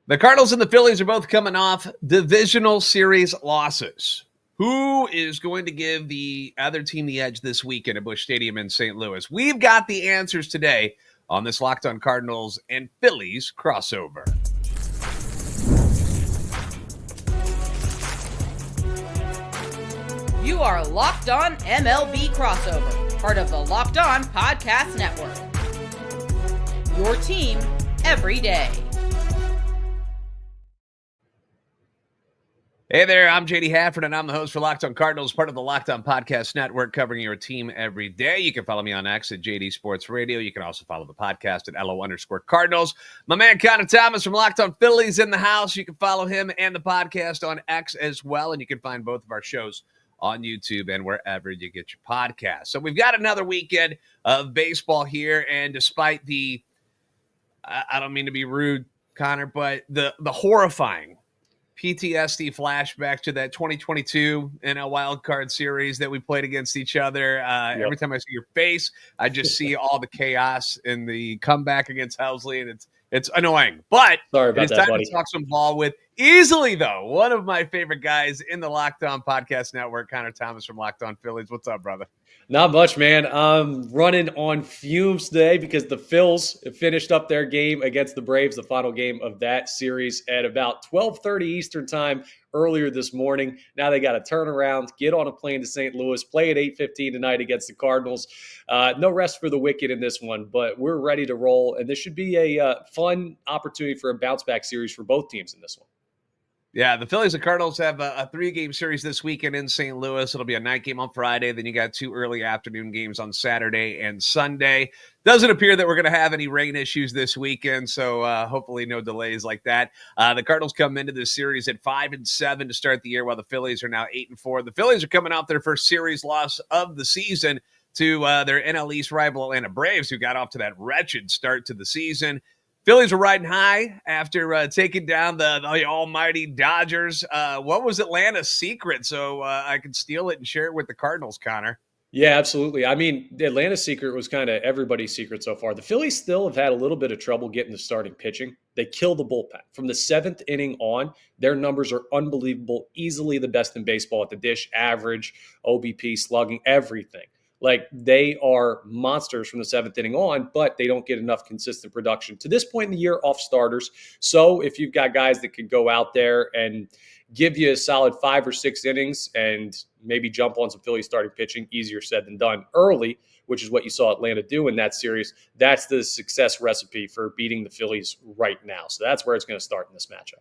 The Cardinals and the Phillies are both coming off divisional series losses. Who is going to give the other team the edge this weekend at Busch Stadium in St. Louis? We've got the answers today on this Locked On Cardinals and Phillies crossover. You are Locked On MLB crossover, part of the Locked On Podcast Network. Your team every day. Hey there, I'm JD Hafron, and I'm the host for Locked On Cardinals, part of the Locked On Podcast Network, covering your team every day. You can follow me on X at JD Sports Radio. You can also follow the podcast at LO_Cardinals. My man Connor Thomas from Locked On Phillies in the house. You can follow him and the podcast on X as well, and you can find both of our shows on YouTube and wherever you get your podcasts. So we've got another weekend of baseball here, and despite the, I don't mean to be rude, Connor, but the horrifying PTSD flashback to that 2022 NL Wild Card Series that we played against each other. Yep. Every time I see your face, I just see all the chaos in the comeback against Helsley, and it's annoying. But Sorry about it's that, time buddy. to talk some ball with easily, though, one of my favorite guys in the Locked On Podcast Network, Connor Thomas from Locked On Phillies. What's up, brother? Not much, man. I'm running on fumes today because the Phils finished up their game against the Braves, the final game of that series, at about 12:30 Eastern time earlier this morning. Now they got to turn around, get on a plane to St. Louis, play at 8:15 tonight against the Cardinals. No rest for the wicked in this one, but we're ready to roll, and this should be a fun opportunity for a bounce-back series for both teams in this one. Yeah, the Phillies and Cardinals have a three-game series this weekend in St. Louis. It'll be a night game on Friday. Then you got two early afternoon games on Saturday and Sunday. Doesn't appear that we're going to have any rain issues this weekend, so hopefully no delays like that. The Cardinals come into this series at 5-7 to start the year, while the Phillies are now 8-4. The Phillies are coming off their first series loss of the season to their NL East rival Atlanta Braves, who got off to that wretched start to the season. Phillies are riding high after taking down the almighty Dodgers. What was Atlanta's secret so I could steal it and share it with the Cardinals, Connor? Yeah, absolutely. I mean, the Atlanta secret was kind of everybody's secret so far. The Phillies still have had a little bit of trouble getting the starting pitching. They kill the bullpen. From the seventh inning on, their numbers are unbelievable, easily the best in baseball at the dish, average, OBP, slugging, everything. Like, they are monsters from the seventh inning on, but they don't get enough consistent production to this point in the year off starters. So if you've got guys that could go out there and give you a solid 5 or 6 innings and maybe jump on some Philly starting pitching, easier said than done early, which is what you saw Atlanta do in that series, that's the success recipe for beating the Phillies right now. So that's where it's going to start in this matchup.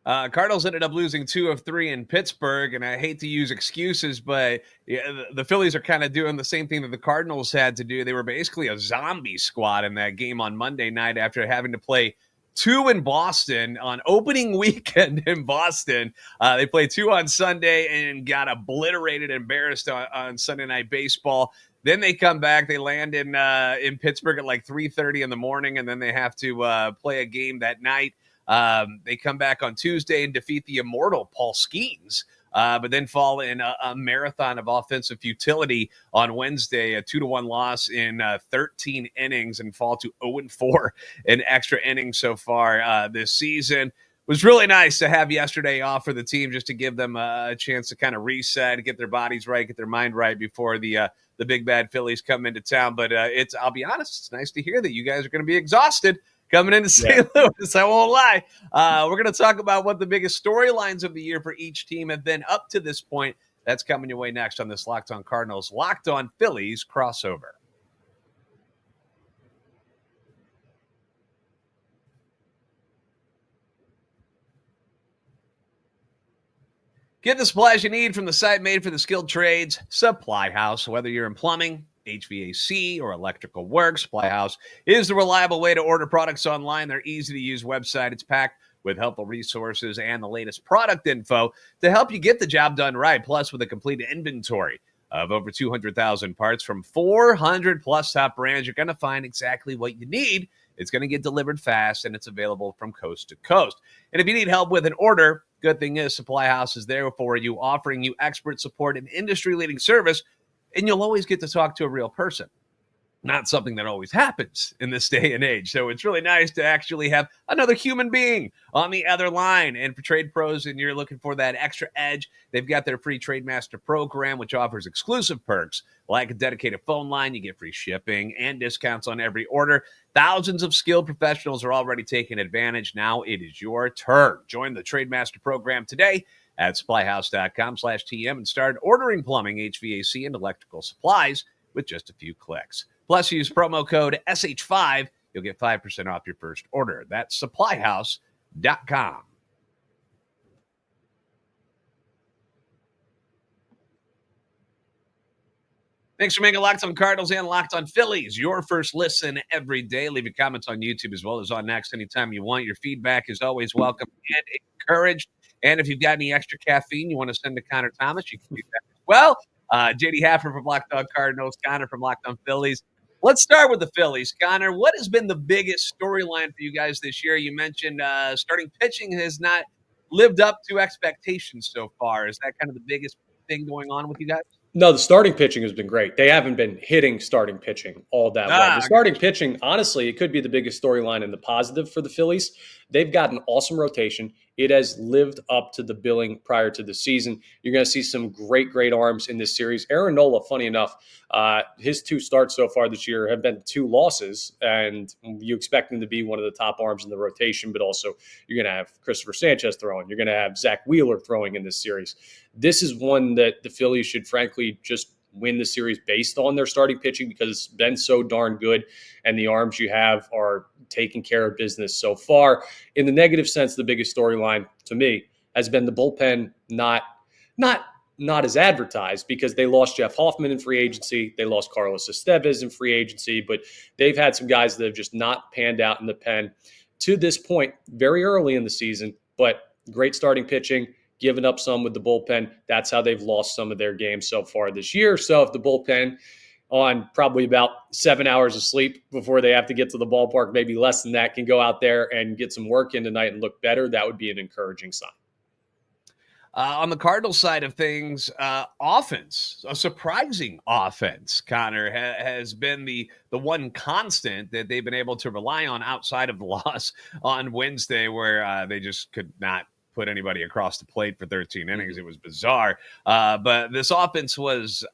Cardinals ended up losing 2 of 3 in Pittsburgh, and I hate to use excuses, but the Phillies are kind of doing the same thing that the Cardinals had to do. They were basically a zombie squad in that game on Monday night after having to play 2 in Boston on opening weekend in Boston. They played 2 on Sunday and got obliterated, embarrassed on Sunday Night Baseball. Then they come back. They land in Pittsburgh at like 3:30 in the morning, and then they have to play a game that night. They come back on Tuesday and defeat the immortal Paul Skeens, but then fall in a marathon of offensive futility on Wednesday, a 2-1 loss in 13 innings, and fall to 0-4 in extra innings so far this season. It was really nice to have yesterday off for the team just to give them a chance to kind of reset, get their bodies right, get their mind right before the big bad Phillies come into town. But I'll be honest, it's nice to hear that you guys are going to be exhausted coming into St. Louis. I won't lie. We're going to talk about what the biggest storylines of the year for each team have been up to this point. That's coming your way next on this Locked On Cardinals, Locked On Phillies crossover. Get the supplies you need from the site made for the skilled trades, Supply House. Whether you're in plumbing, HVAC, or electrical work, Supply House is the reliable way to order products online. Their easy-to-use website. It's packed with helpful resources and the latest product info to help you get the job done right. Plus, with a complete inventory of over 200,000 parts from 400-plus top brands, you're going to find exactly what you need. It's going to get delivered fast, and it's available from coast to coast. And if you need help with an order, good thing is Supply House is there for you, offering you expert support and industry-leading service, and you'll always get to talk to a real person. not something that always happens in this day and age. So it's really nice to actually have another human being on the other line. And for trade pros, and you're looking for that extra edge, they've got their free Trade Master program, which offers exclusive perks like a dedicated phone line. You get free shipping and discounts on every order. Thousands of skilled professionals are already taking advantage. Now it is your turn. Join the Trade Master program today at supplyhouse.com/TM and start ordering plumbing, HVAC, and electrical supplies with just a few clicks. Plus, use promo code SH5. You'll get 5% off your first order. That's supplyhouse.com. Thanks for making Locked On Cardinals and Locked On Phillies your first listen every day. Leave your comments on YouTube as well as on Next anytime you want. Your feedback is always welcome and encouraged. And if you've got any extra caffeine you want to send to Connor Thomas, you can do that as well. JD Hafron from Locked On Cardinals, Connor from Locked On Phillies. Let's start with the Phillies. Connor, what has been the biggest storyline for you guys this year? You mentioned starting pitching has not lived up to expectations so far. Is that kind of the biggest thing going on with you guys? No, the starting pitching has been great. They haven't been hitting starting pitching all that well. The starting pitching, honestly, it could be the biggest storyline in the positive for the Phillies. They've got an awesome rotation. It has lived up to the billing prior to the season. You're going to see some great arms in this series. Aaron Nola, funny enough, his 2 starts so far this year have been 2 losses, and you expect him to be one of the top arms in the rotation, but also you're going to have Christopher Sanchez throwing. You're going to have Zach Wheeler throwing in this series. This is one that the Phillies should frankly just win the series based on their starting pitching because it's been so darn good, and the arms you have are taking care of business so far. In the negative sense, the biggest storyline to me has been the bullpen not as advertised because they lost Jeff Hoffman in free agency. They lost Carlos Estevez in free agency, but they've had some guys that have just not panned out in the pen to this point very early in the season, but great starting pitching, giving up some with the bullpen. That's how they've lost some of their games so far this year. So if the bullpen on probably about 7 hours of sleep before they have to get to the ballpark, maybe less than that, can go out there and get some work in tonight and look better, that would be an encouraging sign. On the Cardinals side of things, offense, a surprising offense, Connor, has been the one constant that they've been able to rely on outside of the loss on Wednesday where they just could not put anybody across the plate for 13 innings. It was bizarre. But this offense was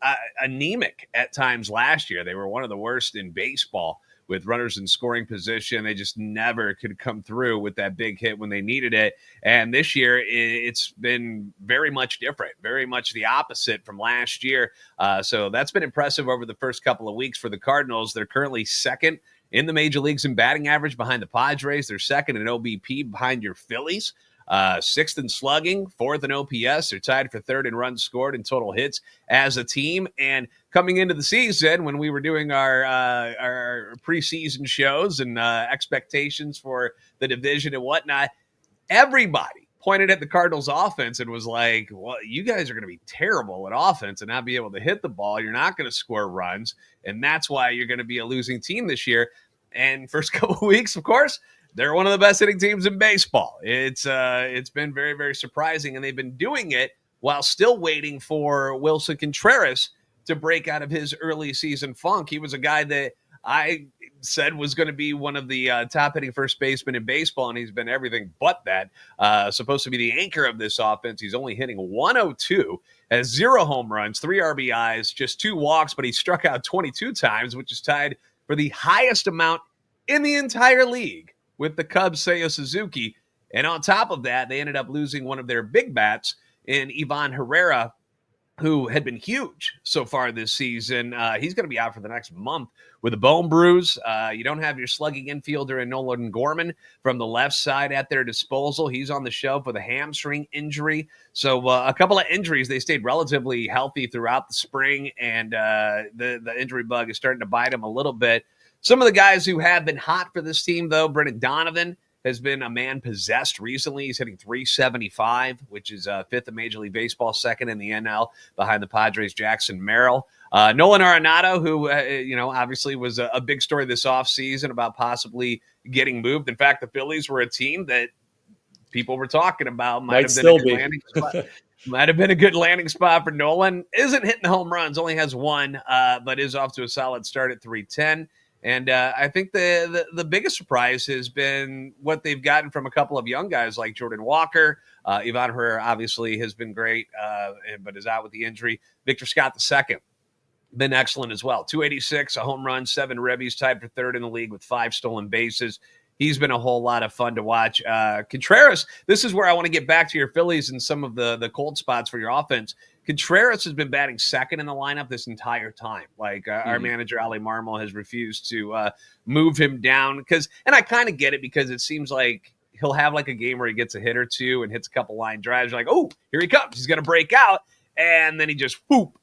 anemic at times last year. They were one of the worst in baseball with runners in scoring position. They just never could come through with that big hit when they needed it. And this year, it's been very much different, very much the opposite from last year. So that's been impressive over the first couple of weeks for the Cardinals. They're currently second in the major leagues in batting average behind the Padres. They're second in OBP behind your Phillies. 6th in slugging, 4th in OPS. They're tied for 3rd in runs scored and total hits as a team. And coming into the season, when we were doing our preseason shows and expectations for the division and whatnot, everybody pointed at the Cardinals offense and was like, well, you guys are going to be terrible at offense and not be able to hit the ball. You're not going to score runs. And that's why you're going to be a losing team this year. And first couple of weeks, of course, they're one of the best hitting teams in baseball. It's been very, very surprising, and they've been doing it while still waiting for Wilson Contreras to break out of his early season funk. He was a guy that I said was going to be one of the top hitting first basemen in baseball, and he's been everything but that. Supposed to be the anchor of this offense. He's only hitting 102, has 0 home runs, 3 RBIs, just 2 walks, but he struck out 22 times, which is tied for the highest amount in the entire league with the Cubs' Seiya Suzuki. And on top of that, they ended up losing one of their big bats in Ivan Herrera, who had been huge so far this season. He's going to be out for the next month with a bone bruise. You don't have your slugging infielder in Nolan Gorman from the left side at their disposal. He's on the shelf with a hamstring injury. So a couple of injuries. They stayed relatively healthy throughout the spring, and the injury bug is starting to bite them a little bit. Some of the guys who have been hot for this team, though, Brendan Donovan has been a man possessed recently. He's hitting 375, which is 5th in Major League Baseball, 2nd in the NL behind the Padres' Jackson Merrill. Nolan Arenado, who, obviously was a big story this offseason about possibly getting moved. In fact, the Phillies were a team that people were talking about. Might still be. Might have been a good landing spot for Nolan. Isn't hitting home runs, only has one, but is off to a solid start at 310. And I think the biggest surprise has been what they've gotten from a couple of young guys like Jordan Walker. Ivan Herrera obviously has been great, but is out with the injury. Victor Scott II, been excellent as well. 286, a home run, 7 ribbies, tied for third in the league with 5 stolen bases. He's been a whole lot of fun to watch. Contreras, this is where I want to get back to your Phillies and some of the cold spots for your offense. Contreras has been batting second in the lineup this entire time. Like our manager, Ali Marmol, has refused to move him down because, and I kind of get it because it seems like he'll have like a game where he gets a hit or two and hits a couple line drives. You're like, oh, here he comes. He's going to break out. And then he just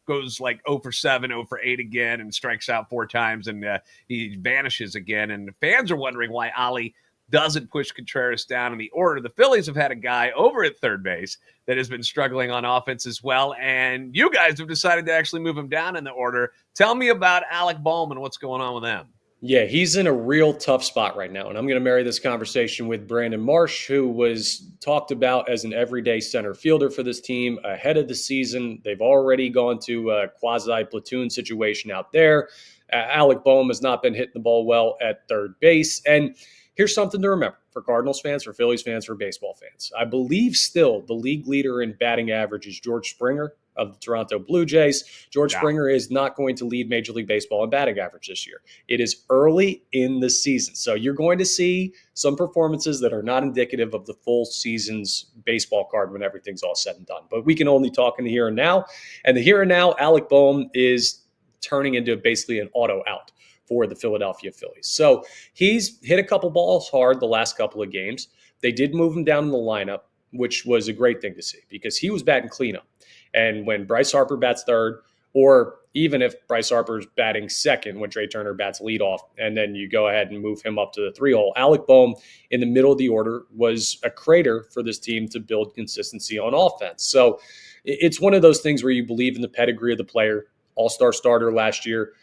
goes like 0 for 7, 0 for 8 again, and strikes out 4 times, and he vanishes again. And the fans are wondering why Ali doesn't push Contreras down in the order. The Phillies have had a guy over at third base that has been struggling on offense as well, and you guys have decided to actually move him down in the order. Tell me about Alec Bohm and what's going on with him. Yeah, he's in a real tough spot right now. And I'm going to marry this conversation with Brandon Marsh, who was talked about as an everyday center fielder for this team ahead of the season. They've already gone to a quasi-platoon situation out there. Alec Bohm has not been hitting the ball well at third base. And here's something to remember for Cardinals fans, for Phillies fans, for baseball fans. I believe still the league leader in batting average is George Springer of the Toronto Blue Jays. George Springer is not going to lead Major League Baseball in batting average this year. It is early in the season. So you're going to see some performances that are not indicative of the full season's baseball card when everything's all said and done. But we can only talk in the here and now. And the here and now, Alec Bohm is turning into basically an auto out for the Philadelphia Phillies. So he's hit a couple balls hard the last couple of games. They did move him down in the lineup, which was a great thing to see because he was batting cleanup. And when Bryce Harper bats third, or even if Bryce Harper's batting second when Trey Turner bats leadoff, and then you go ahead and move him up to the 3-hole, Alec Bohm in the middle of the order was a crater for this team to build consistency on offense. So it's one of those things where you believe in the pedigree of the player, all-star starter last year,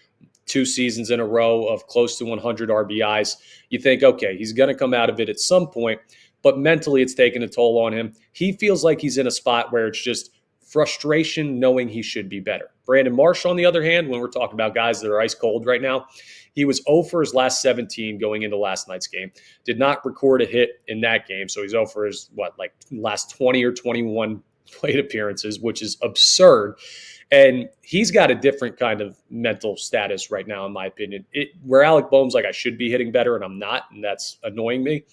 2 seasons in a row of close to 100 RBIs. You think, okay, he's going to come out of it at some point, but mentally it's taken a toll on him. He feels like he's in a spot where it's just frustration knowing he should be better. Brandon Marsh, on the other hand, when we're talking about guys that are ice cold right now, he was 0 for his last 17 going into last night's game. Did not record a hit in that game, so he's 0 for his, last 20 or 21 plate appearances, which is absurd. And he's got a different kind of mental status right now, in my opinion. Where Alec Bohm's like, I should be hitting better, and I'm not, and that's annoying me.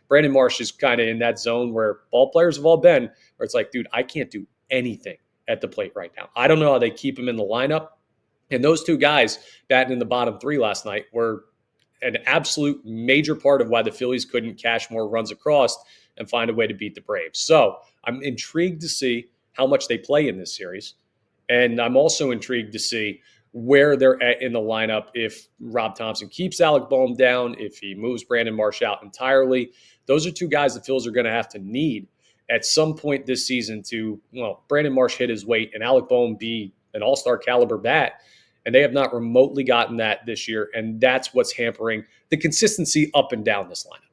Brandon Marsh is kind of in that zone where ball players have all been, where it's like, dude, I can't do anything at the plate right now. I don't know how they keep him in the lineup. And those 2 guys batting in the bottom 3 last night were an absolute major part of why the Phillies couldn't cash more runs across and find a way to beat the Braves. So I'm intrigued to see how much they play in this series. And I'm also intrigued to see where they're at in the lineup if Rob Thompson keeps Alec Bohm down, if he moves Brandon Marsh out entirely. Those are 2 guys the Phillies are going to have to need at some point this season to, Brandon Marsh hit his weight and Alec Bohm be an all-star caliber bat. And they have not remotely gotten that this year. And that's what's hampering the consistency up and down this lineup.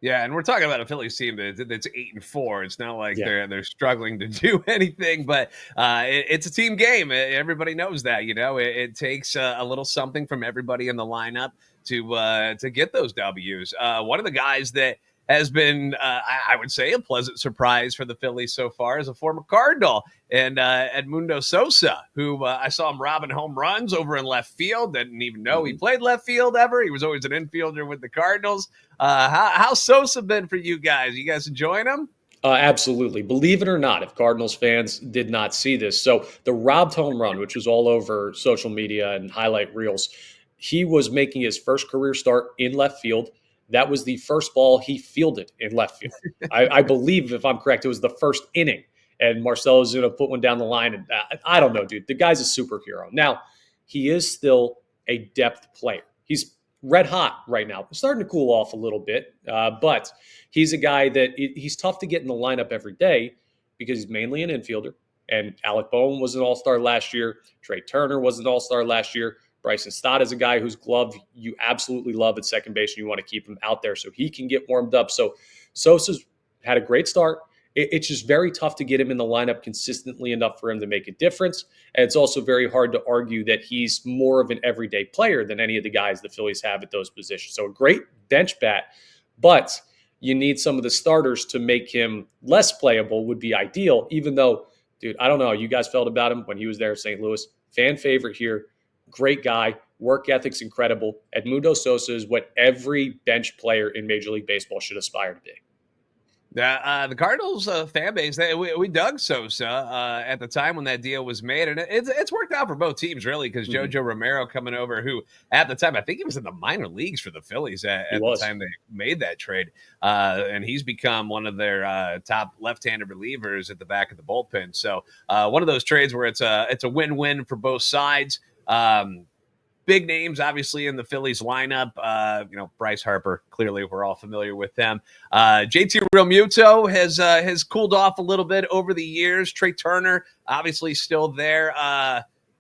Yeah, and we're talking about a Phillies team that's 8-4. It's not like they're struggling to do anything, but it's a team game. Everybody knows that. It takes a little something from everybody in the lineup to get those W's. One of the guys that has been, I would say, a pleasant surprise for the Phillies so far is a former Cardinal and Edmundo Sosa, who I saw him robbing home runs over in left field. Didn't even know he played left field ever. He was always an infielder with the Cardinals. How's Sosa been for you guys? You guys enjoying him? Absolutely. Believe it or not, if Cardinals fans did not see this. So the robbed home run, which was all over social media and highlight reels, he was making his first career start in left field. That was the first ball he fielded in left field. I believe, if I'm correct, it was the first inning. And Marcell Ozuna put one down the line. And I don't know, dude. The guy's a superhero. Now, he is still a depth player. He's red hot right now. Starting to cool off a little bit. But he's a guy that he's tough to get in the lineup every day because he's mainly an infielder. And Alec Bohm was an all-star last year. Trey Turner was an all-star last year. Bryson Stott is a guy whose glove you absolutely love at second base, and you want to keep him out there so he can get warmed up. So Sosa's had a great start, It's just very tough to get him in the lineup consistently enough for him to make a difference. And it's also very hard to argue that he's more of an everyday player than any of the guys the Phillies have at those positions. So a great bench bat, but you need some of the starters to make him less playable would be ideal, even though, dude, I don't know how you guys felt about him when he was there in St. Louis. Fan favorite here. Great guy. Work ethic's incredible. Edmundo Sosa is what every bench player in Major League Baseball should aspire to be. The Cardinals fan base, we dug Sosa at the time when that deal was made, and it's worked out for both teams, really, because Jojo Romero coming over, who at the time, I think he was in the minor leagues for the Phillies at the time they made that trade, and he's become one of their top left-handed relievers at the back of the bullpen. So one of those trades where it's a win-win for both sides. Big names, obviously, in the Phillies lineup. Bryce Harper, clearly we're all familiar with them. JT Realmuto has cooled off a little bit over the years. Trey Turner, obviously, still there.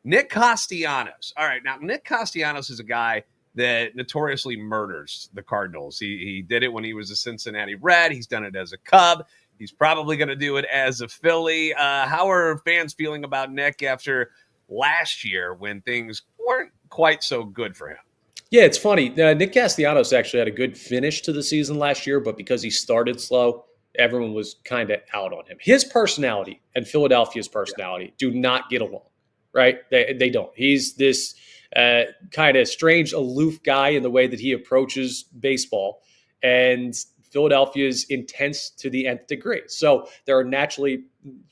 Nick Castellanos. All right, now, Nick Castellanos is a guy that notoriously murders the Cardinals. He did it when he was a Cincinnati Red. He's done it as a Cub. He's probably going to do it as a Philly. How are fans feeling about Nick after last year when things weren't quite so good for him? Yeah, it's funny. Nick Castellanos actually had a good finish to the season last year, but because he started slow, everyone was kind of out on him. His personality and Philadelphia's personality do not get along, right? They don't. He's this kind of strange, aloof guy in the way that he approaches baseball, and Philadelphia is intense to the nth degree. So there are naturally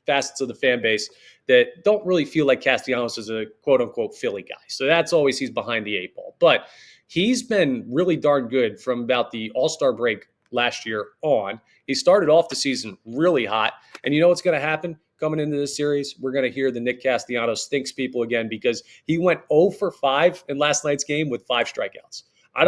facets of the fan base that don't really feel like Castellanos is a quote-unquote Philly guy. So that's always he's behind the eight ball. But he's been really darn good from about the All-Star break last year on. He started off the season really hot. And you know what's going to happen coming into this series? We're going to hear the Nick Castellanos stinks people again because he went 0 for 5 in last night's game with 5 strikeouts. I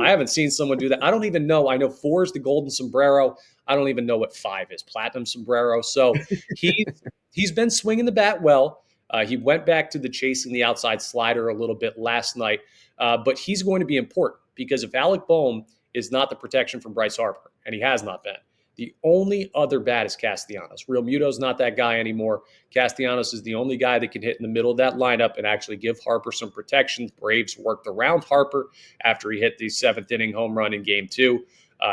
haven't seen someone do that. I don't even know. I know 4 is the golden sombrero. I don't even know what 5 is, platinum sombrero. So he's been swinging the bat well. He went back to the chasing the outside slider a little bit last night. But he's going to be important because if Alec Boehm is not the protection from Bryce Harper, and he has not been, the only other bat is Castellanos. Realmuto's not that guy anymore. Castellanos is the only guy that can hit in the middle of that lineup and actually give Harper some protection. The Braves worked around Harper after he hit the 7th inning home run in Game 2.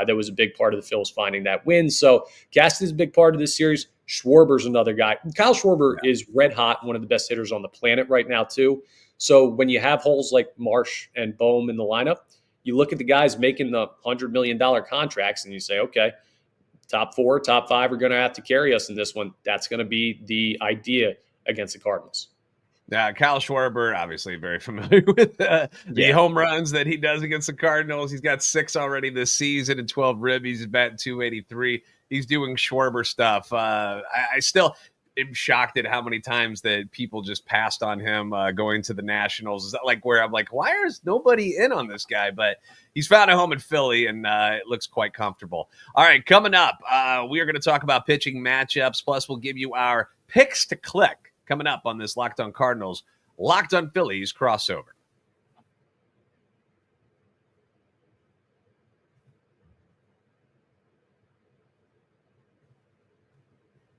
That was a big part of the Phils finding that win. So Cast is a big part of this series. Schwarber's another guy. Kyle Schwarber is red hot, one of the best hitters on the planet right now too. So when you have holes like Marsh and Boehm in the lineup, you look at the guys making the $100 million contracts and you say, okay, top 4, top 5 are going to have to carry us in this one. That's going to be the idea against the Cardinals. Kyle Schwarber, obviously very familiar with the home runs that he does against the Cardinals. He's got 6 already this season and 12 ribbies. He's batting .283. He's doing Schwarber stuff. I still am shocked at how many times that people just passed on him going to the Nationals. Is that like where I'm like, why is nobody in on this guy? But he's found a home in Philly, and it looks quite comfortable. All right, coming up, we are going to talk about pitching matchups. Plus, we'll give you our picks to click coming up on this Locked On Cardinals, Locked On Phillies crossover.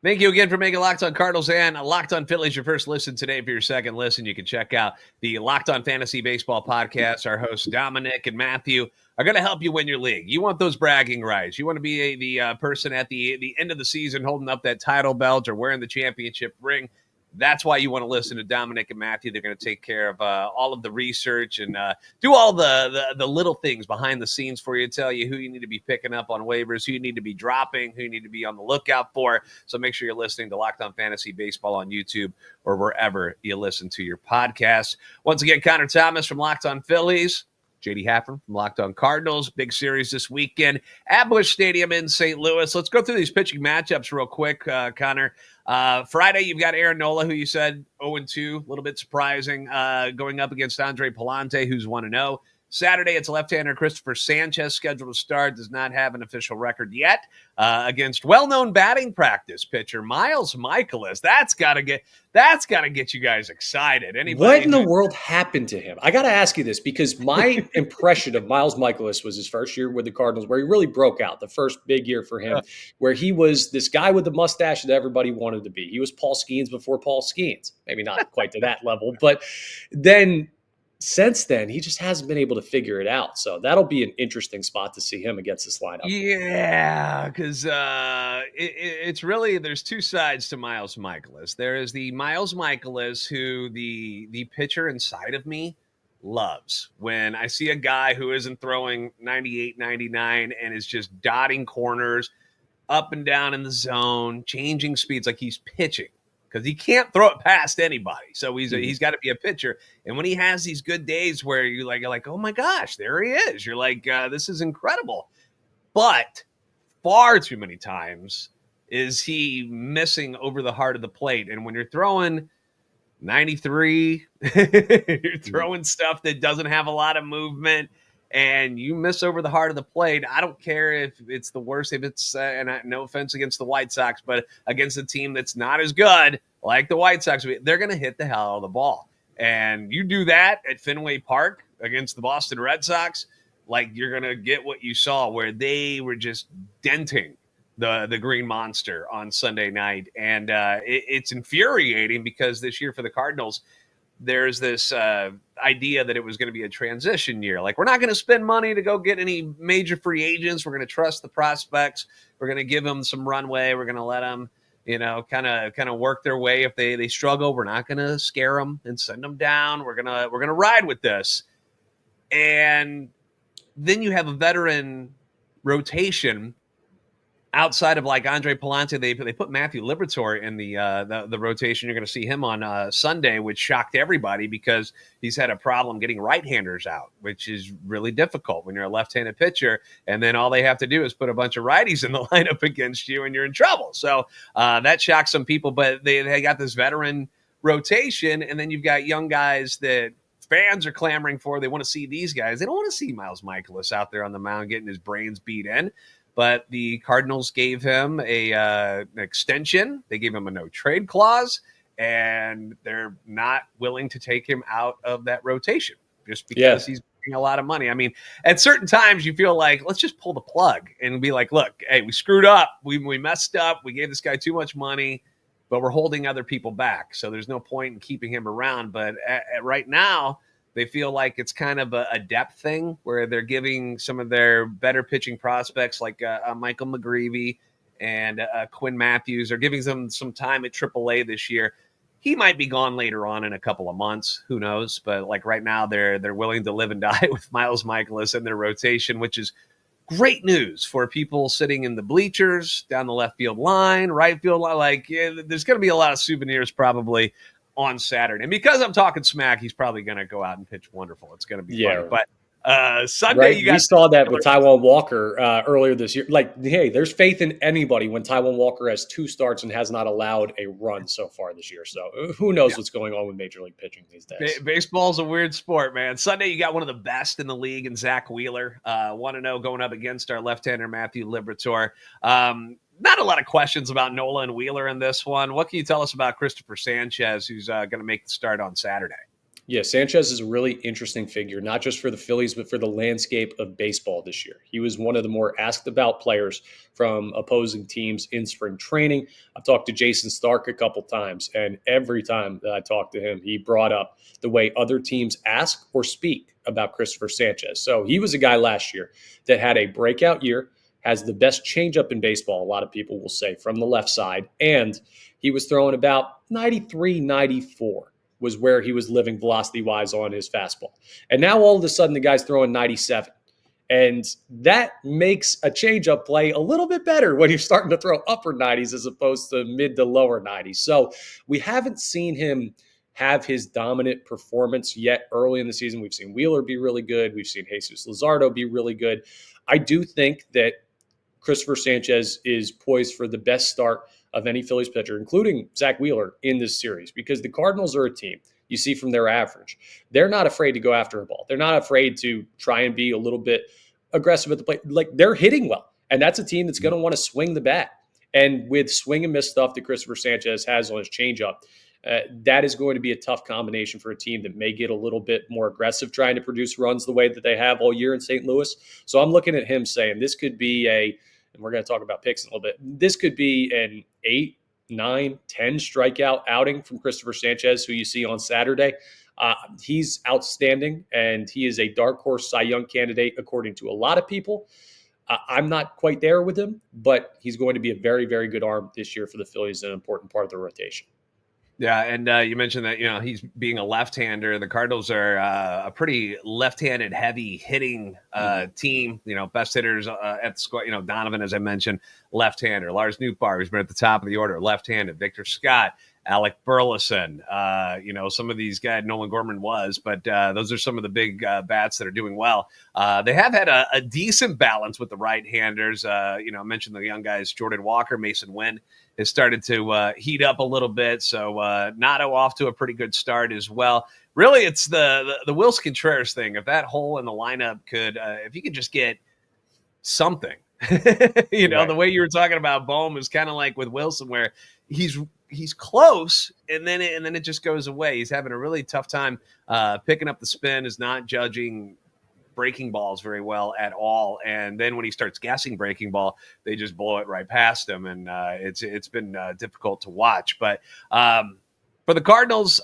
Thank you again for making Locked On Cardinals and Locked On Phillies your first listen today. For your second listen, you can check out the Locked On Fantasy Baseball podcast. Our hosts, Dominic and Matthew, are going to help you win your league. You want those bragging rights. You want to be the person at the end of the season holding up that title belt or wearing the championship ring. That's why you want to listen to Dominic and Matthew. They're going to take care of all of the research and do all the little things behind the scenes for you, tell you who you need to be picking up on waivers, who you need to be dropping, who you need to be on the lookout for. So make sure you're listening to Locked On Fantasy Baseball on YouTube or wherever you listen to your podcasts. Once again, Connor Thomas from Locked On Phillies. JD Hafron from Locked On Cardinals. Big series this weekend at Busch Stadium in St. Louis. Let's go through these pitching matchups real quick, Connor. Friday, you've got Aaron Nola, who you said 0-2, a little bit surprising, going up against Andre Palante, who's 1-0. Saturday, it's left-hander Christopher Sanchez scheduled to start. Does not have an official record yet against well-known batting practice pitcher Miles Mikolas. That's got to get you guys excited. What Anybody in the who world happened to him? I got to ask you this because my impression of Miles Mikolas was his first year with the Cardinals, where he really broke out, the first big year for him, where he was this guy with the mustache that everybody wanted to be. He was Paul Skeens before Paul Skeens. Maybe not quite to that level, but then since then, he just hasn't been able to figure it out. So that'll be an interesting spot to see him against this lineup. Yeah, because it's really there's two sides to Miles Mikolas. There is the Miles Mikolas who the pitcher inside of me loves. When I see a guy who isn't throwing 98, 99 and is just dotting corners up and down in the zone, changing speeds like he's pitching. Because he can't throw it past anybody, so he's got to be a pitcher. And when he has these good days where you're like, oh my gosh, there he is. You're like, this is incredible. But far too many times is he missing over the heart of the plate. And when you're throwing 93, you're throwing stuff that doesn't have a lot of movement, and you miss over the heart of the plate. I don't care if it's the worst, if it's, and no offense against the White Sox, but against a team that's not as good, like the White Sox, they're going to hit the hell out of the ball. And you do that at Fenway Park against the Boston Red Sox, like you're going to get what you saw, where they were just denting the Green Monster on Sunday night. And it's infuriating because this year for the Cardinals, there's this idea that it was going to be a transition year. Like, we're not going to spend money to go get any major free agents. We're going to trust the prospects. We're going to give them some runway. We're going to let them, kind of work their way. If they struggle, we're not going to scare them and send them down. We're going to ride with this. And then you have a veteran rotation outside of like Andre Palante. They put Matthew Liberatore in the rotation. You're going to see him on Sunday, which shocked everybody because he's had a problem getting right-handers out, which is really difficult when you're a left-handed pitcher. And then all they have to do is put a bunch of righties in the lineup against you, and you're in trouble. So that shocked some people. But they got this veteran rotation, and then you've got young guys that fans are clamoring for. They want to see these guys. They don't want to see Miles Mikolas out there on the mound getting his brains beat in. But the Cardinals gave him an extension. They gave him a no-trade clause, and they're not willing to take him out of that rotation just because he's making a lot of money. I mean, at certain times you feel like, let's just pull the plug and be like, look, hey, we screwed up. We messed up. We gave this guy too much money, but we're holding other people back. So there's no point in keeping him around. But right now, they feel like it's kind of a depth thing where they're giving some of their better pitching prospects like Michael McGreevy and Quinn Matthews. They're giving them some time at AAA this year. He might be gone later on in a couple of months. Who knows? But like right now, they're willing to live and die with Miles Mikolas in their rotation, which is great news for people sitting in the bleachers, down the left field line, right field line. Like, there's going to be a lot of souvenirs probably on Saturday. And because I'm talking smack, he's probably going to go out and pitch wonderful. It's going to be fun. But Sunday, we saw that with Taijuan Walker earlier this year. Like, hey, there's faith in anybody when Taijuan Walker has 2 starts and has not allowed a run so far this year. So who knows what's going on with Major League pitching these days. Baseball's a weird sport, man. Sunday, you got one of the best in the league in Zach Wheeler. 1-0 going up against our left-hander Matthew Liberatore. Not a lot of questions about Nola and Wheeler in this one. What can you tell us about Christopher Sanchez, who's going to make the start on Saturday? Yeah, Sanchez is a really interesting figure, not just for the Phillies, but for the landscape of baseball this year. He was one of the more asked about players from opposing teams in spring training. I've talked to Jason Stark a couple times, and every time that I talked to him, he brought up the way other teams ask or speak about Christopher Sanchez. So he was a guy last year that had a breakout year, has the best changeup in baseball, a lot of people will say, from the left side. And he was throwing about 93, 94 was where he was living velocity-wise on his fastball. And now all of a sudden the guy's throwing 97. And that makes a changeup play a little bit better when you're starting to throw upper 90s as opposed to mid to lower 90s. So we haven't seen him have his dominant performance yet early in the season. We've seen Wheeler be really good. We've seen Jesus Luzardo be really good. I do think that Christopher Sanchez is poised for the best start of any Phillies pitcher, including Zach Wheeler, in this series, because the Cardinals are a team you see from their average. They're not afraid to go after a ball. They're not afraid to try and be a little bit aggressive at the plate. Like, they're hitting well. And that's a team that's going to want to swing the bat. And with swing and miss stuff that Christopher Sanchez has on his changeup, that is going to be a tough combination for a team that may get a little bit more aggressive trying to produce runs the way that they have all year in St. Louis. So I'm looking at him saying this could be and we're going to talk about picks in a little bit, this could be an 8, 9, 10 strikeout outing from Christopher Sanchez, who you see on Saturday. He's outstanding, and he is a dark horse Cy Young candidate, according to a lot of people. I'm not quite there with him, but he's going to be a very, very good arm this year for the Phillies, an important part of the rotation. Yeah, and you mentioned that, he's being a left-hander. The Cardinals are a pretty left-handed heavy hitting team. Best hitters at the squad. Donovan, as I mentioned, left-hander. Lars Nootbaar, who's been at the top of the order, left-handed. Victor Scott, Alec Burleson. Some of these guys, Nolan Gorman was, but those are some of the big bats that are doing well. They have had a decent balance with the right-handers. I mentioned the young guys, Jordan Walker, Mason Wynn has started to heat up a little bit. So Nato off to a pretty good start as well. Really, it's the Wilson Contreras thing. If that hole in the lineup could, if you could just get something, right. The way you were talking about Bohm is kind of like with Wilson, where he's close and then it just goes away. He's having a really tough time picking up the spin, is not judging breaking balls very well at all, and then when he starts guessing breaking ball, they just blow it right past him, and it's been difficult to watch. But for the Cardinals,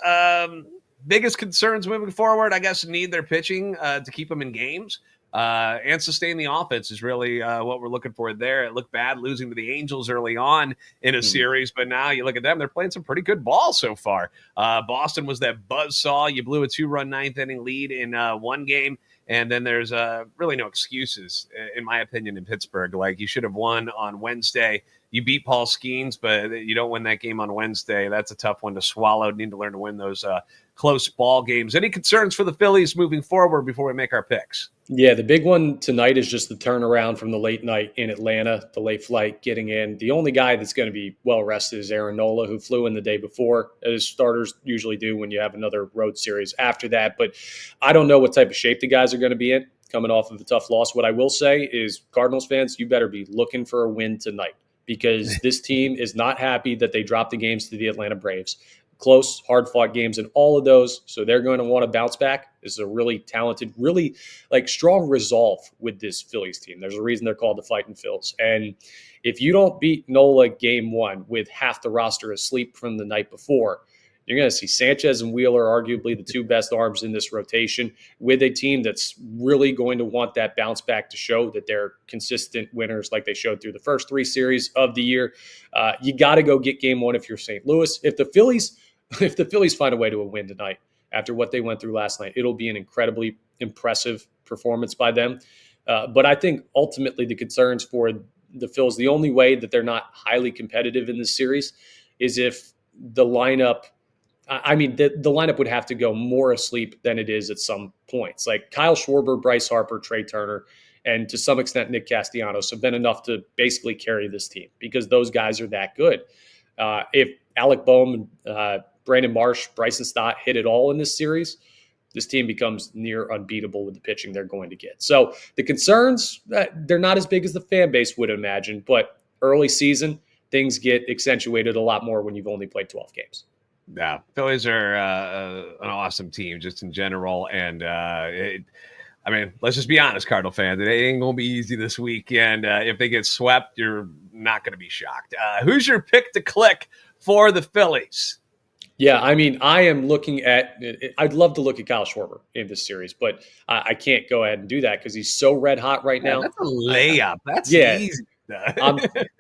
biggest concerns moving forward, I guess, need their pitching to keep them in games and sustain the offense is really what we're looking for there. It looked bad losing to the Angels early on in a series, but now you look at them, they're playing some pretty good ball so far. Boston was that buzzsaw. You blew a 2-run ninth inning lead in one game. And then there's really no excuses, in my opinion, in Pittsburgh. Like, you should have won on Wednesday. You beat Paul Skeens, but you don't win that game on Wednesday. That's a tough one to swallow. Need to learn to win those close ball games. Any concerns for the Phillies moving forward before we make our picks? Yeah, the big one tonight is just the turnaround from the late night in Atlanta, the late flight getting in. The only guy that's going to be well rested is Aaron Nola, who flew in the day before, as starters usually do when you have another road series after that. But I don't know what type of shape the guys are going to be in coming off of a tough loss. What I will say is, Cardinals fans, you better be looking for a win tonight, because this team is not happy that they dropped the games to the Atlanta Braves. Close, hard-fought games in all of those, so they're going to want to bounce back. This is a really talented, really strong resolve with this Phillies team. There's a reason they're called the Fightin' Phils. And if you don't beat Nola game one with half the roster asleep from the night before, you're going to see Sanchez and Wheeler, arguably the two best arms in this rotation, with a team that's really going to want that bounce back to show that they're consistent winners like they showed through the first three series of the year. You got to go get game one if you're St. Louis. If the Phillies find a way to a win tonight after what they went through last night, it'll be an incredibly impressive performance by them. But I think ultimately the concerns for the Phils, the only way that they're not highly competitive in this series is if the lineup – the lineup would have to go more asleep than it is at some points. Like Kyle Schwarber, Bryce Harper, Trey Turner, and to some extent Nick Castellanos have been enough to basically carry this team because those guys are that good. If Alec Bohm, Brandon Marsh, Bryson Stott hit it all in this series, this team becomes near unbeatable with the pitching they're going to get. So the concerns, they're not as big as the fan base would imagine, but early season, things get accentuated a lot more when you've only played 12 games. Yeah, Phillies are an awesome team just in general. And let's just be honest, Cardinal fans. It ain't going to be easy this weekend. If they get swept, you're not going to be shocked. Who's your pick to click for the Phillies? Yeah, I am looking at – I'd love to look at Kyle Schwarber in this series, but I can't go ahead and do that because he's so red hot right now. That's a layup. That's easy.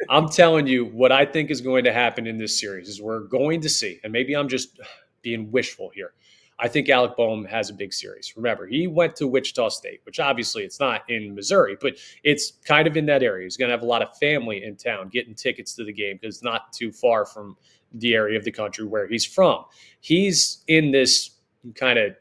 I'm telling you what I think is going to happen in this series is we're going to see, and maybe I'm just being wishful here. I think Alec Bohm has a big series. Remember, he went to Wichita State, which obviously it's not in Missouri, but it's kind of in that area. He's going to have a lot of family in town getting tickets to the game because it's not too far from the area of the country where he's from. He's in this kind of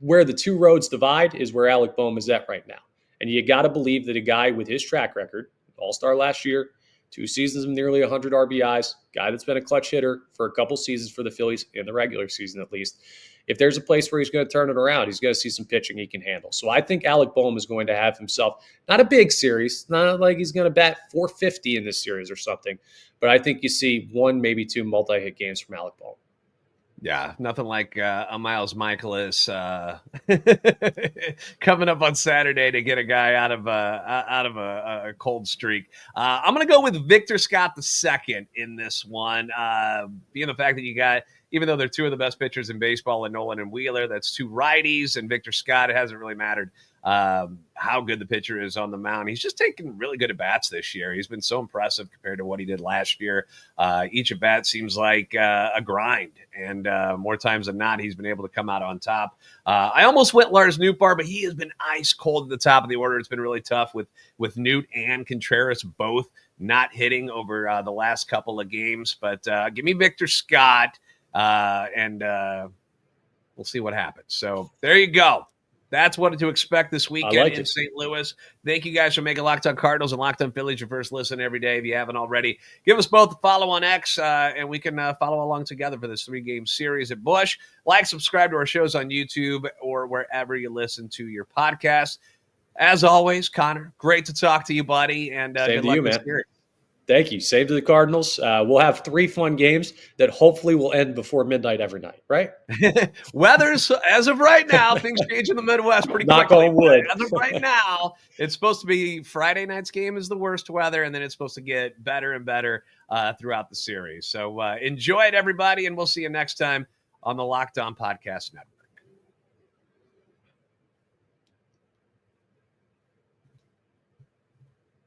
where the two roads divide is where Alec Bohm is at right now. And you got to believe that a guy with his track record, All-Star last year, 2 seasons of nearly 100 RBIs, guy that's been a clutch hitter for a couple seasons for the Phillies in the regular season at least, If there's a place where he's going to turn it around, he's going to see some pitching he can handle. So I think Alec Boehm is going to have himself, not a big series, not like he's going to bat 450 in this series or something, but I think you see one, maybe two multi-hit games from Alec Boehm. Yeah, nothing like a Miles Michaelis coming up on Saturday to get a guy out of a cold streak. I'm going to go with Victor Scott II in this one, being the fact that you got, even though they're two of the best pitchers in baseball, and Nolan and Wheeler, that's two righties, and Victor Scott, it hasn't really mattered how good the pitcher is on the mound. He's just taken really good at bats this year. He's been so impressive compared to what he did last year. Each at bat seems like a grind, and more times than not, he's been able to come out on top. I almost went Lars Nootbaar, but he has been ice cold at the top of the order. It's been really tough with Newt and Contreras both not hitting over the last couple of games. But give me Victor Scott, and we'll see what happens. So there you go. That's what to expect this weekend in St. Louis. Thank you guys for making Locked On Cardinals and Locked On Phillies your first listen every day. If you haven't already, give us both a follow on X, and we can follow along together for this 3-game series at Busch. Like, subscribe to our shows on YouTube or wherever you listen to your podcast. As always, Connor, great to talk to you, buddy, and good luck this series. Thank you. Same to the Cardinals. We'll have 3 fun games that hopefully will end before midnight every night, right? Weather's, as of right now, things change in the Midwest pretty quickly. Knock on wood. As of right now, it's supposed to be Friday night's game is the worst weather, and then it's supposed to get better and better throughout the series. So enjoy it, everybody, and we'll see you next time on the Locked On Podcast Network.